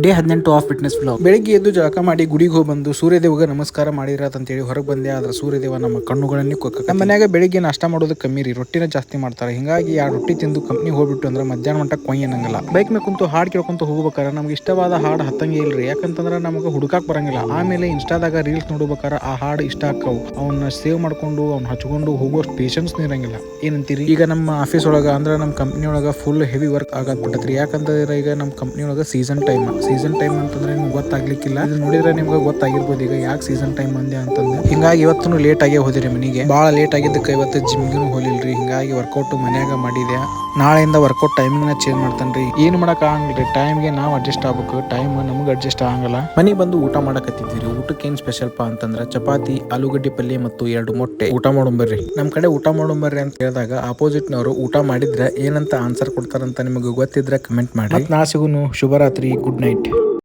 Day 18 of fitness blog. ಬೆಳಿಗ್ಗೆ ಎದ್ದು ಜಳಕ ಮಾಡಿ ಗುಡಿಗೆ ಹೋಗಿ ಬಂದು ಸೂರ್ಯದೇವಗೆ ನಮಸ್ಕಾರ ಮಾಡಿರತ್ತಂತೇಳಿ ಹೊರಗೆ ಬಂದೆ. ಆದ್ರೆ ಸೂರ್ಯದೇವ ನಮ್ಮ ಕಣ್ಣುಗಳನ್ನೇ ಕೊಕ್ಕ. ನಮ್ಮ ಮನ್ಯಾಗ ಬೆಳಿಗ್ಗೆ ನಾಷ್ಟ ಮಾಡೋದು ಕಮ್ಮಿ ರೀ, ರೊಟ್ಟಿನ ಜಾಸ್ತಿ ಮಾಡ್ತಾರೆ. ಹಿಂಗಾಗಿ ಆ ರೊಟ್ಟಿ ತಿಂದು ಕಂಪ್ನಿ ಹೋಗ್ಬಿಟ್ಟು ಅಂದ್ರೆ ಮಧ್ಯಾಹ್ನ ಮಟ್ಟ ಕೊಯ್ ಅನ್ನಂಗಿಲ್ಲ. ಬೈಕ್ ಮೇಲೆ ಕುಂತು ಹಾಡು ಕೇಳ್ಕೊಂತ ಹೋಗ್ಬೇಕಾರೆ ನಮ್ಗೆ ಇಷ್ಟವಾದ ಹಾಡು ಹತ್ತಂಗೆ ಇಲ್ರಿ, ಯಾಕಂತಂದ್ರೆ ನಮಗೆ ಹುಡುಕಾಕ್ ಬರಂಗಿಲ್ಲ. ಆಮೇಲೆ ಇನ್ಸ್ಟಾದಾಗ ರೀಲ್ಸ್ ನೋಡ್ಬೇಕಾರೆ ಆ ಹಾಡು ಇಷ್ಟ ಆಕ್ಕವು, ಅವನ್ನ ಸೇವ್ ಮಾಡ್ಕೊಂಡು ಅವ್ನ ಹಚ್ಕೊಂಡು ಹೋಗೋಷ್ಟು ಪೇಷನ್ಸ್ ಇರಂಗಿಲ್ಲ. ಏನಂತೀರಿ? ಈಗ ನಮ್ಮ ಆಫೀಸ್ ಒಳಗ ಅಂದ್ರೆ ನಮ್ಮ ಕಂಪ್ನಿ ಒಳಗ ಫುಲ್ ಹೆವಿ ವರ್ಕ್ ಆಗತ್ ಬಿಟ್ಟತ್ರಿ. ಯಾಕಂತಂದ್ರೆ ಈಗ ನಮ್ಮ ಕಂಪ್ನಿ ಒಳಗ ಸೀಸನ್ ಟೈಮ್ ಅಂತಂದ್ರೆ ನಿಮ್ಗೆ ಗೊತ್ತಾಗ್ಲಿಕ್ಕಿಲ್ಲ. ಇದು ನೋಡಿದ್ರೆ ನಿಮ್ಗೆ ಗೊತ್ತಾಗಿರ್ಬೋದು ಈಗ ಯಾಕೆ ಸೀಸನ್ ಟೈಮ್ ಅಂದೆ ಅಂತಂದ್ರೆ. ಹಿಂಗಾಗಿ ಇವತ್ತು ಲೇಟ್ ಆಗಿ ಹೋದಿರಿ ಮನೆಗೆ. ಭಾಳ ಲೇಟ್ ಆಗಿದ್ದಕ್ಕೆ ಇವತ್ತು ಜಿಮ್ಗೂ ಹೋಲಿಲ್ರಿ. ಹಿಂಗಾಗಿ ವರ್ಕೌಟ್ ಮನ್ಯಾಗ ಮಾಡಿದೆ. ನಾಳೆಯಿಂದ ವರ್ಕೌಟ್ ಟೈಮಿಂಗ್ ನ ಚೇಂಜ್ ಮಾಡ್ತಾನ್ರಿ. ಏನ್ ಮಾಡಕ್ ಆಗಂಗಿಲ್ರಿ, ಟೈಮ್ಗೆ ನಾವು ಅಡ್ಜಸ್ಟ್ ಆಗ್ಬೇಕು, ಟೈಮ್ ನಮಗೆ ಅಡ್ಜಸ್ಟ್ ಆಗಂಗಿಲ್ಲ. ಮನೆಗೆ ಬಂದು ಊಟ ಮಾಡಕತ್ತಿದ್ವಿ. ಊಟಕ್ಕೆ ಏನ್ ಸ್ಪೆಷಲ್ ಪಾ ಅಂತಂದ್ರೆ ಚಪಾತಿ, ಆಲೂಗಡ್ಡೆ ಪಲ್ಯ ಮತ್ತು 2 ಮೊಟ್ಟೆ. ಊಟ ಮಾಡೋಂಬರ್ರಿ, ನಮ್ ಕಡೆ ಊಟ ಮಾಡೋಂಬರ್ರಿ ಅಂತ ಹೇಳಿದಾಗ ಆಪೋಸಿಟ್ ನವರು ಊಟ ಮಾಡಿದ್ರೆ ಏನಂತ ಆನ್ಸರ್ ಕೊಡ್ತಾರಂತ ನಿಮಗೆ ಗೊತ್ತಿದ್ರೆ ಕಮೆಂಟ್ ಮಾಡಿ. ನಾಳೆ ಸಿಗುನು. ಶುಭರಾತ್ರಿ, ಗುಡ್ ನೈಟ್.